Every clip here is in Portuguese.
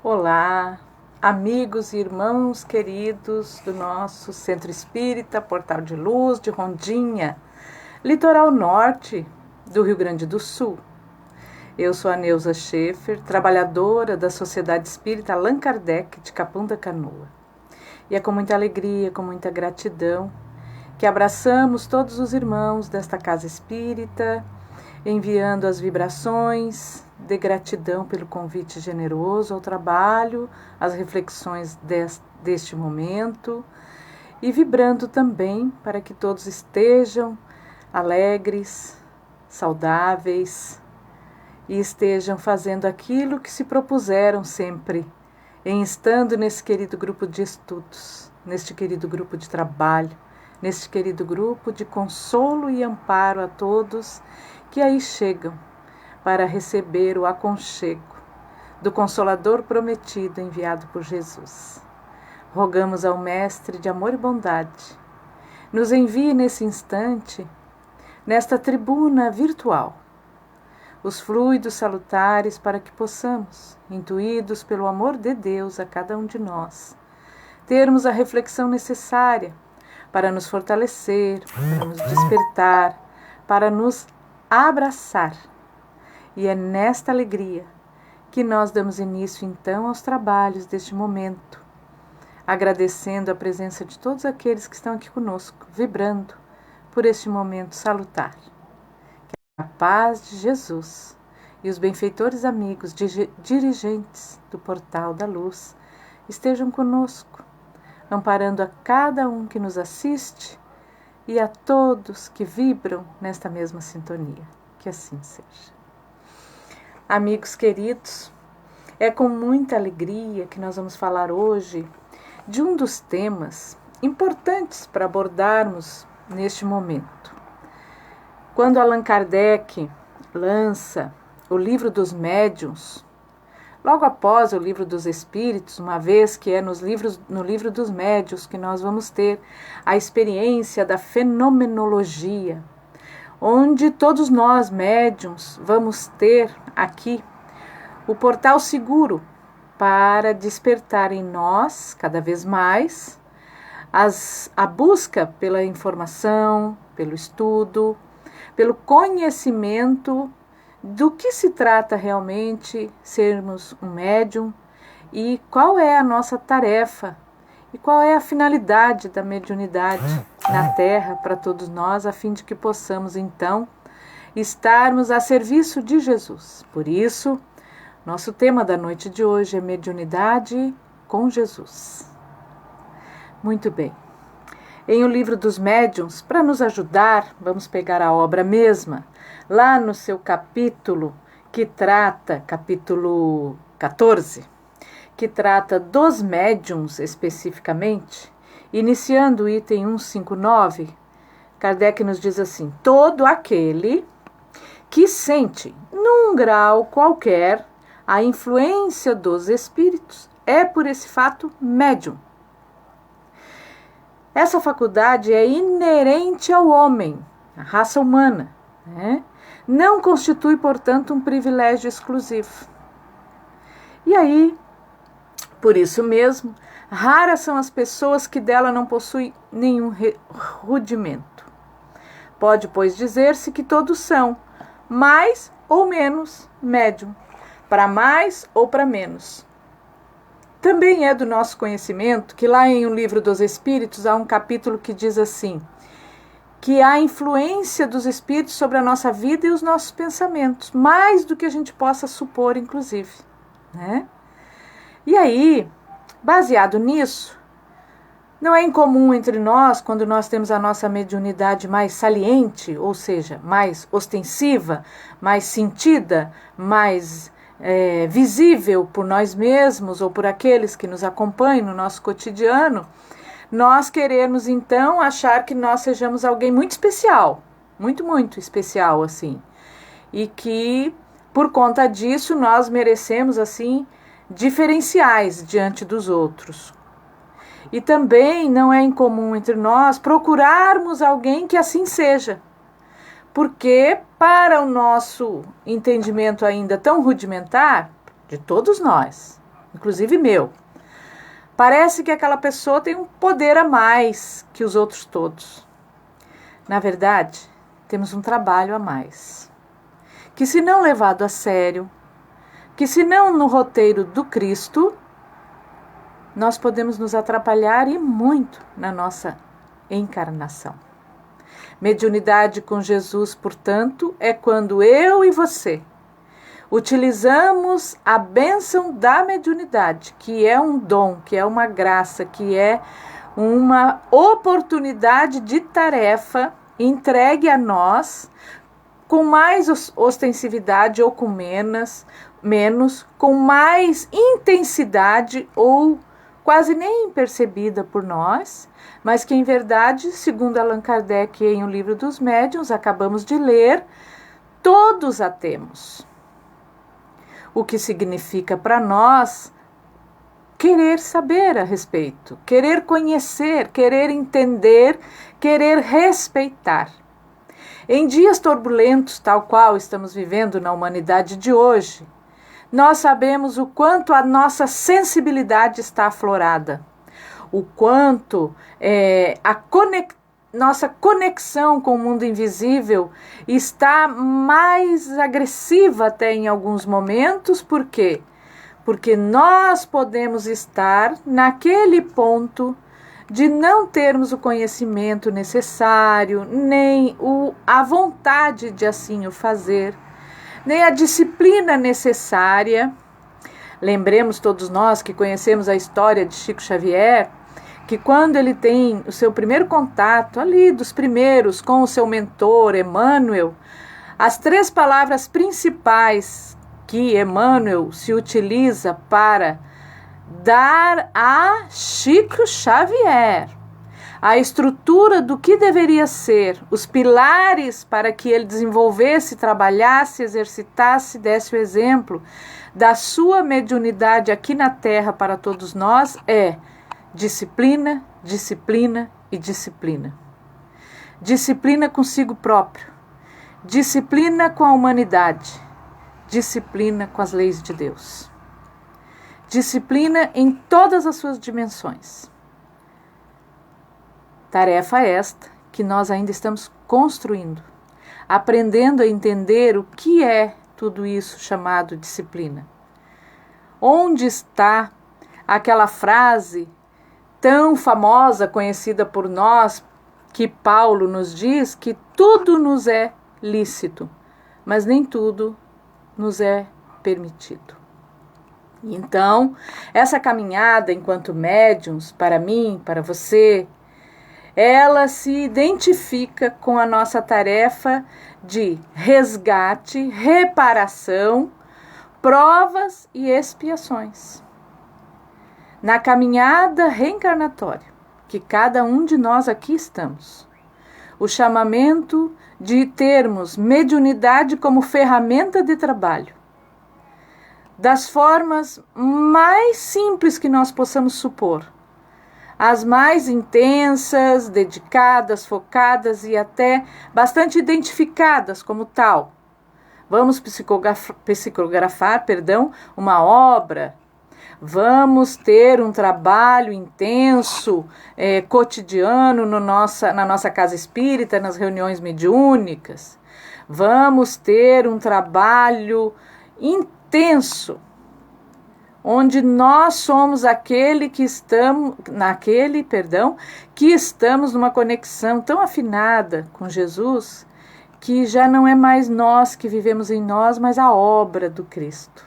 Olá, amigos e irmãos queridos do nosso Centro Espírita Portal de Luz de Rondinha, litoral norte do Rio Grande do Sul. Eu sou a Neuza Schaefer, trabalhadora da Sociedade Espírita Allan Kardec de Capão da Canoa. E é com muita alegria, com muita gratidão, que abraçamos todos os irmãos desta casa espírita, enviando as vibrações de gratidão pelo convite generoso ao trabalho, as reflexões deste momento e vibrando também para que todos estejam alegres, saudáveis e estejam fazendo aquilo que se propuseram sempre, em estando nesse querido grupo de estudos, neste querido grupo de trabalho, neste querido grupo de consolo e amparo a todos que aí chegam para receber o aconchego do Consolador prometido enviado por Jesus. Rogamos ao Mestre de amor e bondade, nos envie nesse instante, nesta tribuna virtual, os fluidos salutares para que possamos, intuídos pelo amor de Deus a cada um de nós, termos a reflexão necessária para nos fortalecer, para nos despertar, para nos abraçar. E é nesta alegria que nós damos início então aos trabalhos deste momento, agradecendo a presença de todos aqueles que estão aqui conosco, vibrando por este momento salutar. Que a paz de Jesus e os benfeitores amigos, dirigentes do Portal da Luz, estejam conosco, amparando a cada um que nos assiste e a todos que vibram nesta mesma sintonia. Que assim seja. Amigos queridos, é com muita alegria que nós vamos falar hoje de um dos temas importantes para abordarmos neste momento. Quando Allan Kardec lança o Livro dos Médiuns, logo após o Livro dos Espíritos, uma vez que é no Livro dos Médiuns que nós vamos ter a experiência da fenomenologia, onde todos nós, médiuns, vamos ter aqui o portal seguro para despertar em nós, cada vez mais, a busca pela informação, pelo estudo, pelo conhecimento do que se trata realmente sermos um médium e qual é a nossa tarefa e qual é a finalidade da mediunidade na Terra para todos nós, a fim de que possamos então estarmos a serviço de Jesus. Por isso, nosso tema da noite de hoje é mediunidade com Jesus. Muito bem. Em O Livro dos Médiuns, para nos ajudar, vamos pegar a obra mesma, lá no seu capítulo que trata, capítulo 14, que trata dos médiuns especificamente, iniciando o item 159, Kardec nos diz assim: todo aquele que sente, num grau qualquer, a influência dos espíritos é, por esse fato, médium. Essa faculdade é inerente ao homem, à raça humana, né? Não constitui, portanto, um privilégio exclusivo. E aí, por isso mesmo, raras são as pessoas que dela não possuem nenhum rudimento. Pode, pois, dizer-se que todos são, mais ou menos, médium, para mais ou para menos. Também é do nosso conhecimento que lá em O Livro dos Espíritos há um capítulo que diz assim, que há influência dos espíritos sobre a nossa vida e os nossos pensamentos, mais do que a gente possa supor, inclusive, né? E aí, baseado nisso, não é incomum entre nós, quando nós temos a nossa mediunidade mais saliente, ou seja, mais ostensiva, mais sentida, mais visível por nós mesmos ou por aqueles que nos acompanham no nosso cotidiano, nós queremos então achar que nós sejamos alguém muito especial, muito, muito especial assim, e que por conta disso nós merecemos assim diferenciais diante dos outros. E também não é incomum entre nós procurarmos alguém que assim seja, porque para o nosso entendimento ainda tão rudimentar, de todos nós, inclusive meu. Parece que aquela pessoa tem um poder a mais que os outros todos. Na verdade, temos um trabalho a mais, que se não levado a sério, que se não no roteiro do Cristo, nós podemos nos atrapalhar e muito na nossa encarnação. Mediunidade com Jesus, portanto, é quando eu e você utilizamos a bênção da mediunidade, que é um dom, que é uma graça, que é uma oportunidade de tarefa entregue a nós com mais ostensividade ou com menos, com mais intensidade ou quase nem percebida por nós, mas que em verdade, segundo Allan Kardec em O Livro dos Médiuns, acabamos de ler, todos a temos. O que significa para nós querer saber a respeito, querer conhecer, querer entender, querer respeitar. Em dias turbulentos, tal qual estamos vivendo na humanidade de hoje, nós sabemos o quanto a nossa sensibilidade está aflorada, o quanto nossa conexão com o mundo invisível está mais agressiva até em alguns momentos. Por quê? Porque nós podemos estar naquele ponto de não termos o conhecimento necessário, nem a vontade de assim o fazer, nem a disciplina necessária. Lembremos todos nós que conhecemos a história de Chico Xavier, que quando ele tem o seu primeiro contato, ali dos primeiros, com o seu mentor, Emmanuel, as 3 palavras principais que Emmanuel se utiliza para dar a Chico Xavier a estrutura do que deveria ser, os pilares para que ele desenvolvesse, trabalhasse, exercitasse, desse o exemplo da sua mediunidade aqui na Terra para todos nós, é disciplina, disciplina e disciplina. Disciplina consigo próprio, disciplina com a humanidade, disciplina com as leis de Deus. Disciplina em todas as suas dimensões. Tarefa esta que nós ainda estamos construindo, aprendendo a entender o que é tudo isso chamado disciplina. Onde está aquela frase tão famosa, conhecida por nós, que Paulo nos diz que tudo nos é lícito, mas nem tudo nos é permitido. Então, essa caminhada enquanto médiuns, para mim, para você, ela se identifica com a nossa tarefa de resgate, reparação, provas e expiações. Na caminhada reencarnatória, que cada um de nós aqui estamos, o chamamento de termos mediunidade como ferramenta de trabalho, das formas mais simples que nós possamos supor, as mais intensas, dedicadas, focadas e até bastante identificadas como tal. Vamos psicografar, uma obra, vamos ter um trabalho intenso, cotidiano na nossa casa espírita, nas reuniões mediúnicas. Vamos ter um trabalho intenso, onde nós somos que estamos numa conexão tão afinada com Jesus, que já não é mais nós que vivemos em nós, mas a obra do Cristo.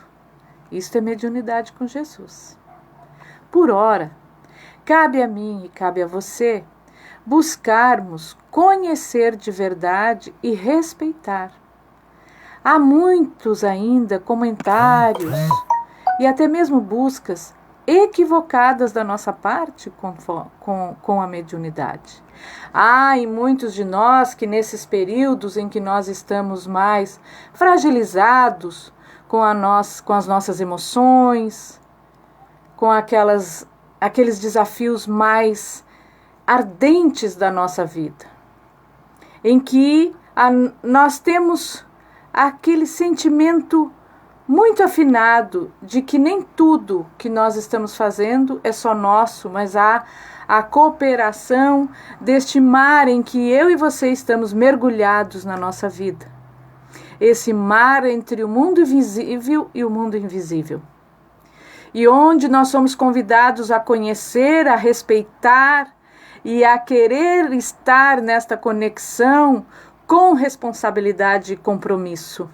Isto é mediunidade com Jesus. Por ora, cabe a mim e cabe a você buscarmos conhecer de verdade e respeitar. Há muitos ainda comentários e até mesmo buscas equivocadas da nossa parte com a mediunidade. Há em muitos de nós que nesses períodos em que nós estamos mais fragilizados com as nossas emoções, com aqueles desafios mais ardentes da nossa vida, em que nós temos aquele sentimento muito afinado de que nem tudo que nós estamos fazendo é só nosso, mas há a cooperação deste mar em que eu e você estamos mergulhados na nossa vida. Esse mar entre o mundo visível e o mundo invisível. E onde nós somos convidados a conhecer, a respeitar e a querer estar nesta conexão com responsabilidade e compromisso.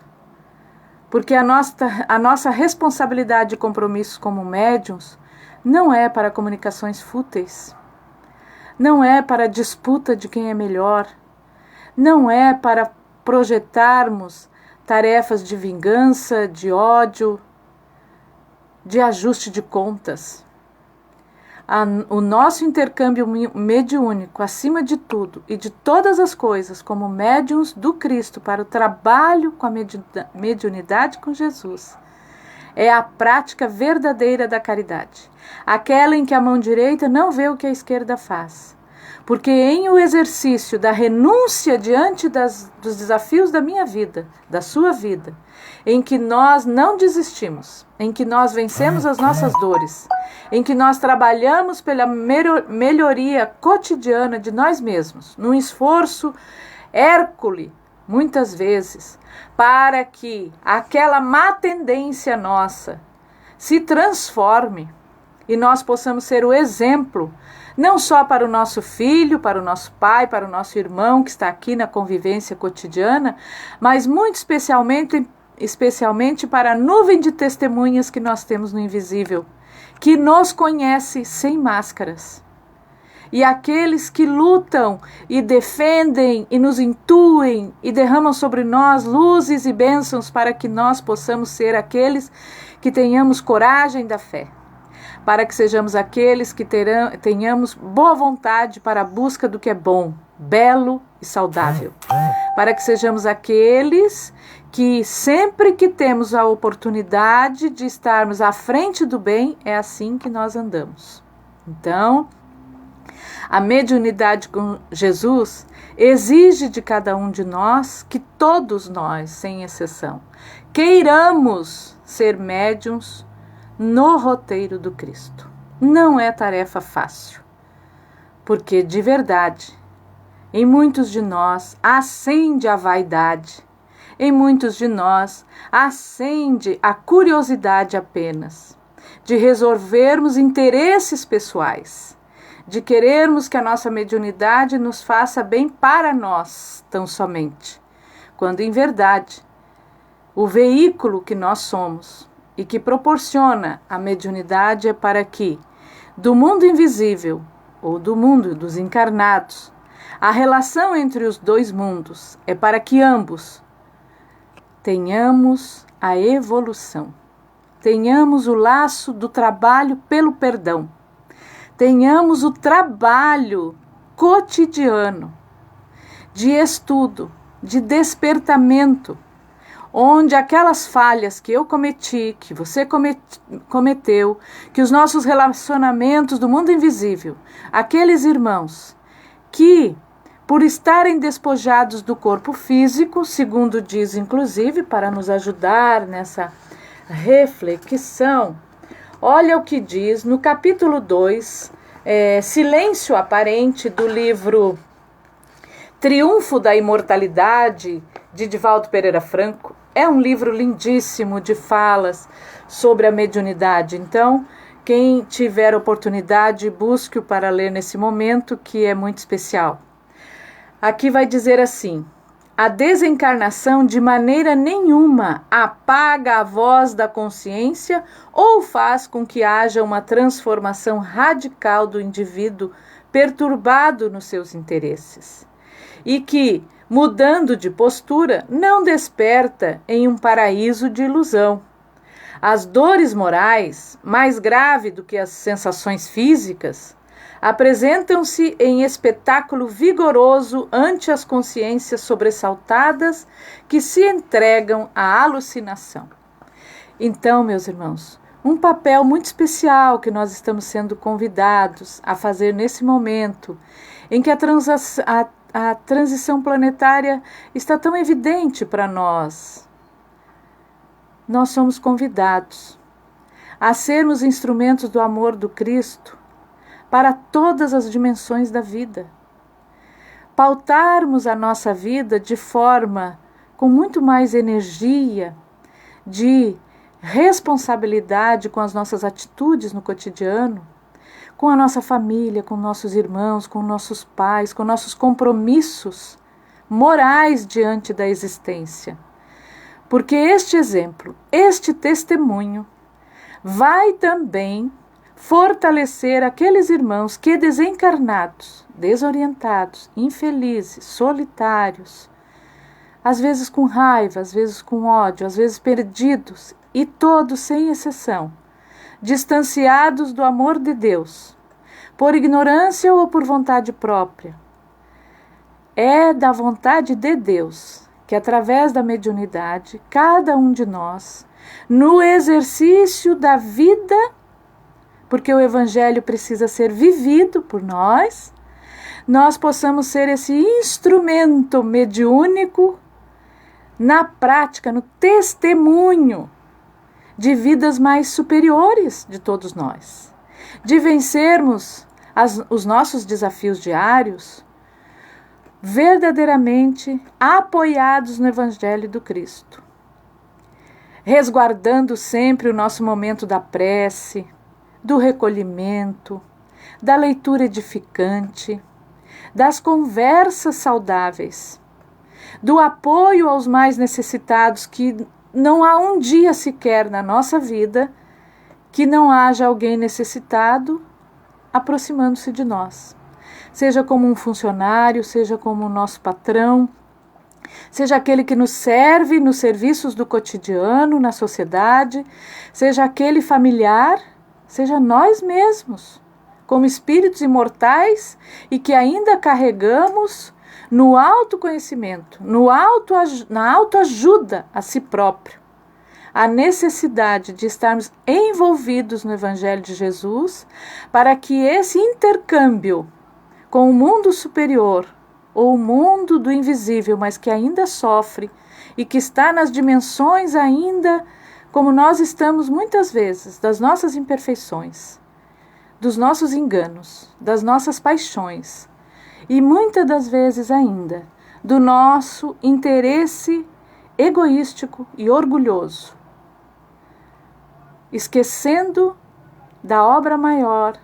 Porque a nossa responsabilidade e compromisso como médiuns não é para comunicações fúteis, não é para disputa de quem é melhor, não é para projetarmos tarefas de vingança, de ódio, de ajuste de contas. O nosso intercâmbio mediúnico, acima de tudo e de todas as coisas, como médiuns do Cristo para o trabalho com a mediunidade com Jesus, é a prática verdadeira da caridade, aquela em que a mão direita não vê o que a esquerda faz. Porque em o exercício da renúncia diante dos desafios da minha vida, da sua vida, em que nós não desistimos, em que nós vencemos as nossas dores, em que nós trabalhamos pela melhoria cotidiana de nós mesmos, num esforço hércule, muitas vezes, para que aquela má tendência nossa se transforme e nós possamos ser o exemplo, não só para o nosso filho, para o nosso pai, para o nosso irmão que está aqui na convivência cotidiana, mas muito especialmente para a nuvem de testemunhas que nós temos no invisível, que nos conhece sem máscaras. E aqueles que lutam e defendem e nos intuem e derramam sobre nós luzes e bênçãos para que nós possamos ser aqueles que tenhamos coragem da fé. Para que sejamos aqueles que tenhamos boa vontade para a busca do que é bom, belo e saudável. Para que sejamos aqueles que sempre que temos a oportunidade de estarmos à frente do bem, é assim que nós andamos. Então, a mediunidade com Jesus exige de cada um de nós que todos nós, sem exceção, queiramos ser médiuns no roteiro do Cristo. Não é tarefa fácil, porque de verdade, em muitos de nós acende a vaidade, em muitos de nós acende a curiosidade apenas, de resolvermos interesses pessoais, de querermos que a nossa mediunidade nos faça bem para nós, tão somente, quando em verdade, o veículo que nós somos, e que proporciona a mediunidade é para que, do mundo invisível ou do mundo dos encarnados, a relação entre os dois mundos é para que ambos tenhamos a evolução, tenhamos o laço do trabalho pelo perdão, tenhamos o trabalho cotidiano de estudo, de despertamento, onde aquelas falhas que eu cometi, que você cometeu, que os nossos relacionamentos do mundo invisível, aqueles irmãos que, por estarem despojados do corpo físico, segundo diz inclusive, para nos ajudar nessa reflexão, olha o que diz no capítulo 2, Silêncio Aparente, do livro Triunfo da Imortalidade, de Divaldo Pereira Franco. É um livro lindíssimo de falas sobre a mediunidade. Então, quem tiver oportunidade, busque-o para ler nesse momento, que é muito especial. Aqui vai dizer assim: a desencarnação de maneira nenhuma apaga a voz da consciência ou faz com que haja uma transformação radical do indivíduo perturbado nos seus interesses. E que, mudando de postura, não desperta em um paraíso de ilusão. As dores morais, mais grave do que as sensações físicas, apresentam-se em espetáculo vigoroso ante as consciências sobressaltadas que se entregam à alucinação. Então, meus irmãos, um papel muito especial que nós estamos sendo convidados a fazer nesse momento, em que a transição planetária está tão evidente para nós. nós somos convidados a sermos instrumentos do amor do Cristo para todas as dimensões da vida. Pautarmos a nossa vida de forma com muito mais energia, de responsabilidade com as nossas atitudes no cotidiano, com a nossa família, com nossos irmãos, com nossos pais, com nossos compromissos morais diante da existência. Porque este exemplo, este testemunho, vai também fortalecer aqueles irmãos que, desencarnados, desorientados, infelizes, solitários, às vezes com raiva, às vezes com ódio, às vezes perdidos, e todos, sem exceção, distanciados do amor de Deus, por ignorância ou por vontade própria. É da vontade de Deus que, através da mediunidade, cada um de nós, no exercício da vida, porque o Evangelho precisa ser vivido por nós possamos ser esse instrumento mediúnico na prática, no testemunho de vidas mais superiores de todos nós, de vencermos os nossos desafios diários, verdadeiramente apoiados no Evangelho do Cristo, resguardando sempre o nosso momento da prece, do recolhimento, da leitura edificante, das conversas saudáveis, do apoio aos mais necessitados, que não há um dia sequer na nossa vida que não haja alguém necessitado aproximando-se de nós. Seja como um funcionário, seja como o nosso patrão, seja aquele que nos serve nos serviços do cotidiano, na sociedade, seja aquele familiar, seja nós mesmos, como espíritos imortais e que ainda carregamos no autoconhecimento, na autoajuda a si próprio, a necessidade de estarmos envolvidos no Evangelho de Jesus, para que esse intercâmbio com o mundo superior, ou o mundo do invisível, mas que ainda sofre e que está nas dimensões ainda, como nós estamos muitas vezes, das nossas imperfeições, dos nossos enganos, das nossas paixões, e muitas das vezes ainda do nosso interesse egoístico e orgulhoso, esquecendo da obra maior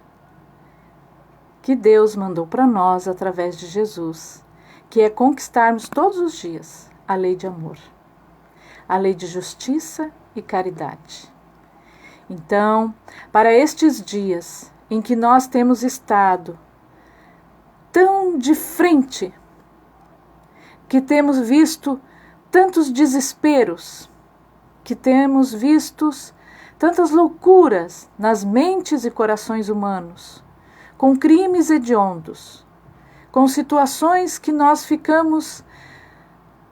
que Deus mandou para nós através de Jesus, que é conquistarmos todos os dias a lei de amor, a lei de justiça e caridade. Então, para estes dias em que nós temos estado tão de frente, que temos visto tantos desesperos, que temos visto tantas loucuras nas mentes e corações humanos, com crimes hediondos, com situações que nós ficamos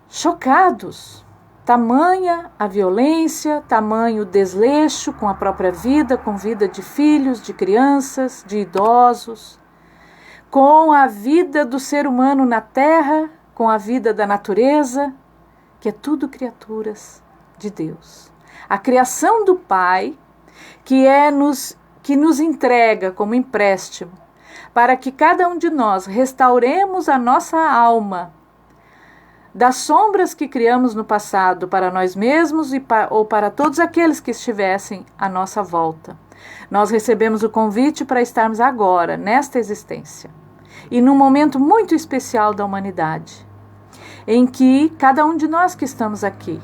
chocados. Tamanha a violência, tamanho o desleixo com a própria vida, com vida de filhos, de crianças, de idosos, com a vida do ser humano na terra, com a vida da natureza, que é tudo criaturas de Deus. A criação do Pai, que nos entrega como empréstimo, para que cada um de nós restauremos a nossa alma das sombras que criamos no passado para nós mesmos ou para todos aqueles que estivessem à nossa volta. Nós recebemos o convite para estarmos agora, nesta existência, e num momento muito especial da humanidade, em que cada um de nós que estamos aqui,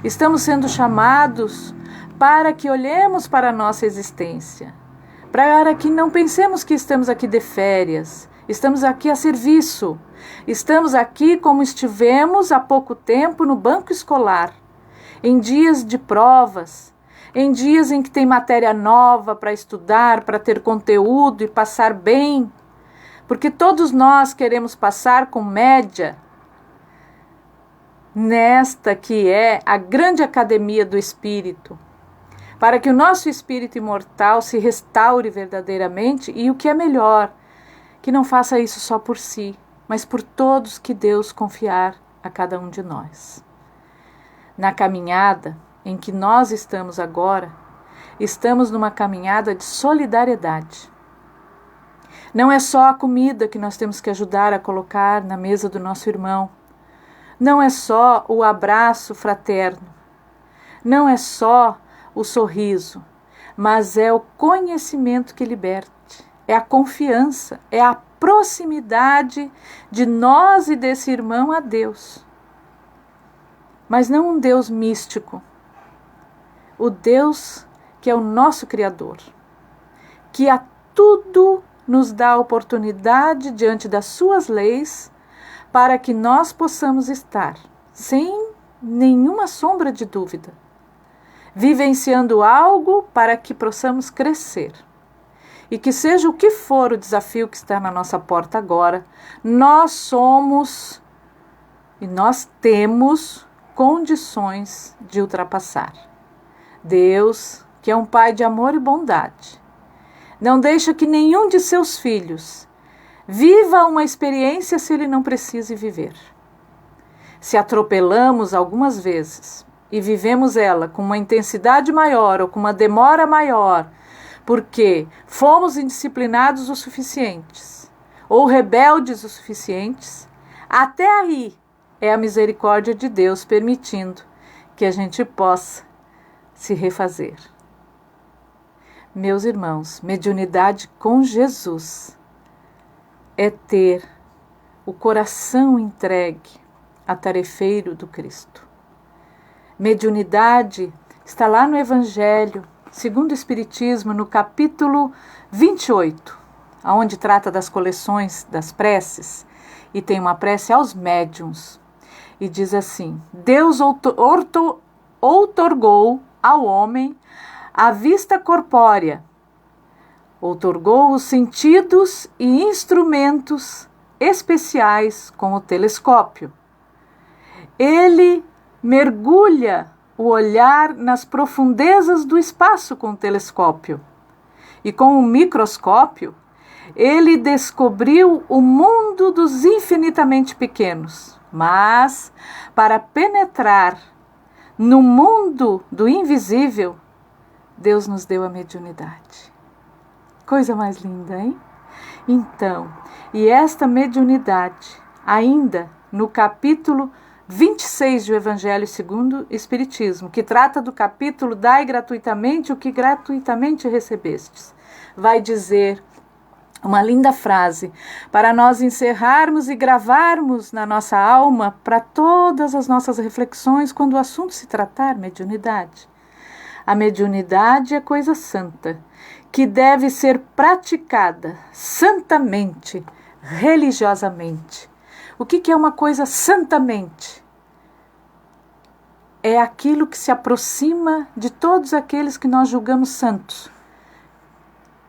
estamos sendo chamados para que olhemos para a nossa existência, para que não pensemos que estamos aqui de férias, estamos aqui a serviço, estamos aqui como estivemos há pouco tempo no banco escolar, em dias de provas, em dias em que tem matéria nova para estudar, para ter conteúdo e passar bem, porque todos nós queremos passar com média nesta que é a grande academia do espírito, para que o nosso espírito imortal se restaure verdadeiramente e, o que é melhor, que não faça isso só por si, mas por todos que Deus confiar a cada um de nós. Na caminhada, em que nós estamos agora, estamos numa caminhada de solidariedade. Não é só a comida que nós temos que ajudar a colocar na mesa do nosso irmão. Não é só o abraço fraterno. Não é só o sorriso, mas é o conhecimento que liberte. É a confiança, é a proximidade de nós e desse irmão a Deus. Mas não um Deus místico. O Deus que é o nosso Criador, que a tudo nos dá a oportunidade diante das suas leis para que nós possamos estar, sem nenhuma sombra de dúvida, vivenciando algo para que possamos crescer. E que seja o que for o desafio que está na nossa porta agora, nós somos e nós temos condições de ultrapassar. Deus, que é um Pai de amor e bondade, não deixa que nenhum de seus filhos viva uma experiência se ele não precise viver. Se atropelamos algumas vezes e vivemos ela com uma intensidade maior ou com uma demora maior, porque fomos indisciplinados o suficientes ou rebeldes o suficientes, até aí é a misericórdia de Deus permitindo que a gente possa se refazer. Meus irmãos, mediunidade com Jesus é ter o coração entregue a tarefeiro do Cristo. Mediunidade está lá no Evangelho, segundo o Espiritismo, no capítulo 28, onde trata das coleções das preces, e tem uma prece aos médiuns, e diz assim: Deus outorgou ao homem a vista corpórea, outorgou os sentidos e instrumentos especiais com o telescópio. Ele mergulha o olhar nas profundezas do espaço com o telescópio. E com o microscópio, ele descobriu o mundo dos infinitamente pequenos. Mas, para penetrar no mundo do invisível, Deus nos deu a mediunidade. Coisa mais linda, hein? Então, e esta mediunidade, ainda no capítulo 26 do Evangelho segundo o Espiritismo, que trata do capítulo Dai gratuitamente o que gratuitamente recebestes, vai dizer uma linda frase para nós encerrarmos e gravarmos na nossa alma para todas as nossas reflexões quando o assunto se tratar mediunidade. A mediunidade é coisa santa, que deve ser praticada santamente, religiosamente. O que é uma coisa santamente? É aquilo que se aproxima de todos aqueles que nós julgamos santos.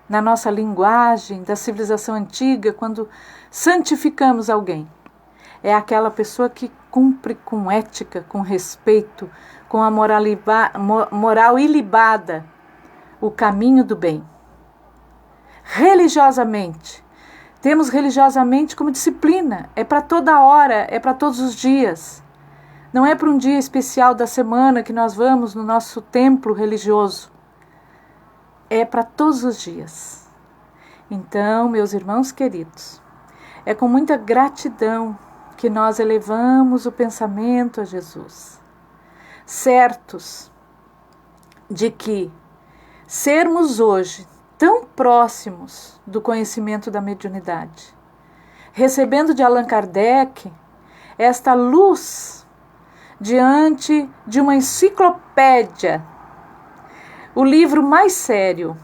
Na nossa linguagem da civilização antiga, quando santificamos alguém, é aquela pessoa que cumpre com ética, com respeito, com a moral ilibada, o caminho do bem. Religiosamente, temos religiosamente como disciplina, é para toda hora, é para todos os dias. Não é para um dia especial da semana que nós vamos no nosso templo religioso. É para todos os dias. Então, meus irmãos queridos, é com muita gratidão que nós elevamos o pensamento a Jesus, certos de que sermos hoje tão próximos do conhecimento da mediunidade, recebendo de Allan Kardec esta luz diante de uma enciclopédia, o livro mais sério,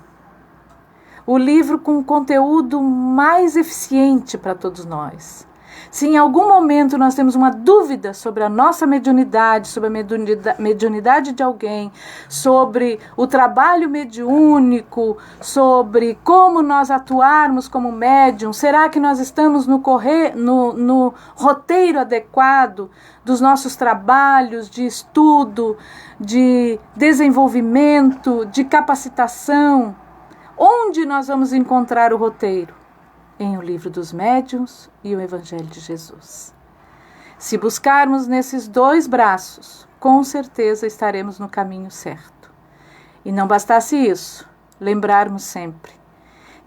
o livro com conteúdo mais eficiente para todos nós. Se em algum momento nós temos uma dúvida sobre a nossa mediunidade, sobre a mediunidade de alguém, sobre o trabalho mediúnico, sobre como nós atuarmos como médium, será que nós estamos no roteiro adequado dos nossos trabalhos de estudo, de desenvolvimento, de capacitação? Onde nós vamos encontrar o roteiro? Em O Livro dos Médiuns e o Evangelho de Jesus. Se buscarmos nesses dois braços com certeza estaremos no caminho certo. E não bastasse isso, lembrarmos sempre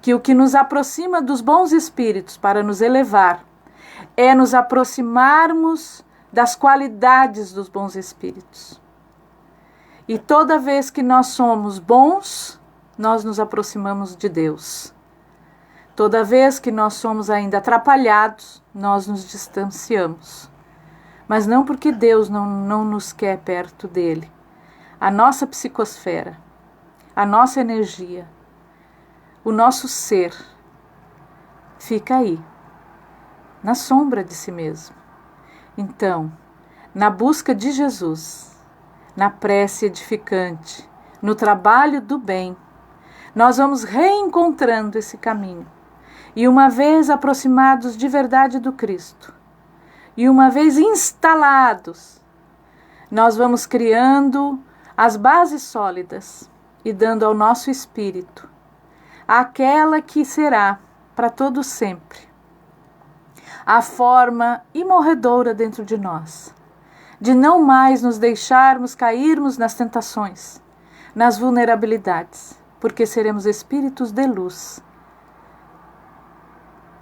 que o que nos aproxima dos bons espíritos para nos elevar é nos aproximarmos das qualidades dos bons espíritos. E toda vez que nós somos bons, nós nos aproximamos de Deus. Toda vez que nós somos ainda atrapalhados, nós nos distanciamos. Mas não porque Deus não nos quer perto dele. A nossa psicosfera, a nossa energia, o nosso ser fica aí, na sombra de si mesmo. Então, na busca de Jesus, na prece edificante, no trabalho do bem, nós vamos reencontrando esse caminho. E uma vez aproximados de verdade do Cristo, e uma vez instalados, nós vamos criando as bases sólidas e dando ao nosso espírito aquela que será para todo sempre a forma imorredoura dentro de nós, de não mais nos deixarmos cairmos nas tentações, nas vulnerabilidades, porque seremos espíritos de luz.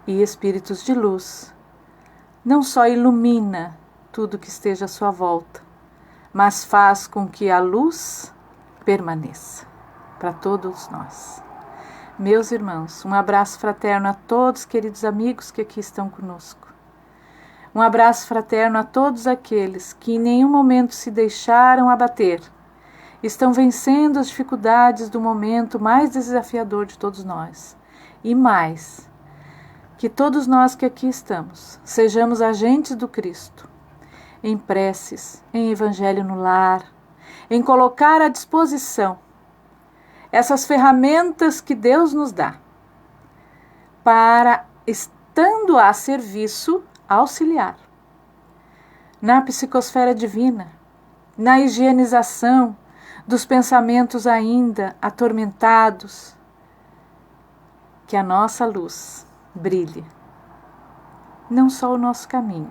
E espíritos de luz não só ilumina tudo que esteja à sua volta, mas faz com que a luz permaneça para todos nós. Meus irmãos, um abraço fraterno a todos, queridos amigos que aqui estão conosco. Um abraço fraterno a todos aqueles que em nenhum momento se deixaram abater, estão vencendo as dificuldades do momento mais desafiador de todos nós. E mais, que todos nós que aqui estamos, sejamos agentes do Cristo, em preces, em evangelho no lar, em colocar à disposição essas ferramentas que Deus nos dá, para, estando a serviço, auxiliar na psicosfera divina, na higienização dos pensamentos ainda atormentados, que a nossa luz brilhe, não só o nosso caminho,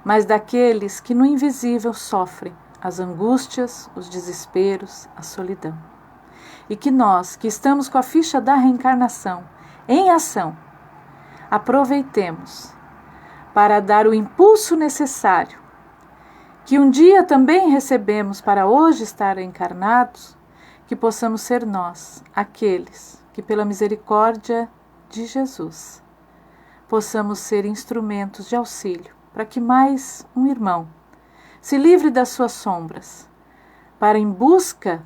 mas daqueles que no invisível sofrem as angústias, os desesperos, a solidão. E que nós, que estamos com a ficha da reencarnação em ação, aproveitemos para dar o impulso necessário, que um dia também recebemos para hoje estar encarnados, que possamos ser nós, aqueles que pela misericórdia de Jesus, possamos ser instrumentos de auxílio para que mais um irmão se livre das suas sombras, para em busca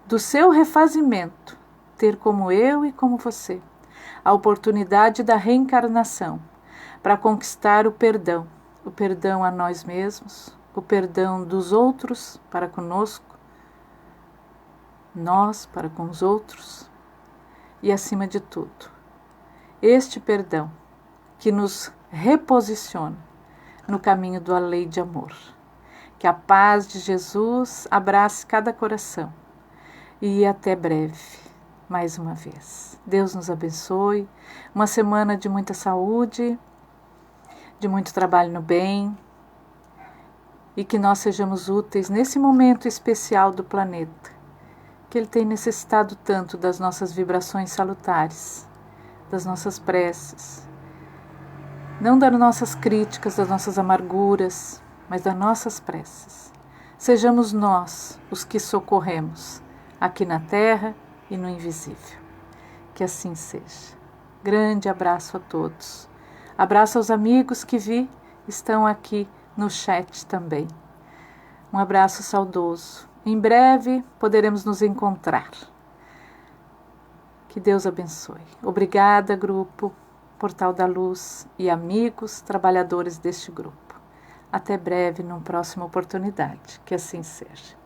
do seu refazimento, ter como eu e como você a oportunidade da reencarnação para conquistar o perdão a nós mesmos, o perdão dos outros para conosco, nós para com os outros e, acima de tudo, este perdão que nos reposiciona no caminho da lei de amor. Que a paz de Jesus abrace cada coração. E até breve, mais uma vez. Deus nos abençoe. Uma semana de muita saúde, de muito trabalho no bem. E que nós sejamos úteis nesse momento especial do planeta, que ele tem necessitado tanto das nossas vibrações salutares, das nossas preces. Não das nossas críticas, das nossas amarguras, mas das nossas preces. Sejamos nós os que socorremos aqui na terra e no invisível. Que assim seja. Grande abraço a todos. Abraço aos amigos que estão aqui no chat também. Um abraço saudoso. Em breve poderemos nos encontrar. Que Deus abençoe. Obrigada, grupo Portal da Luz e amigos trabalhadores deste grupo. Até breve, numa próxima oportunidade. Que assim seja.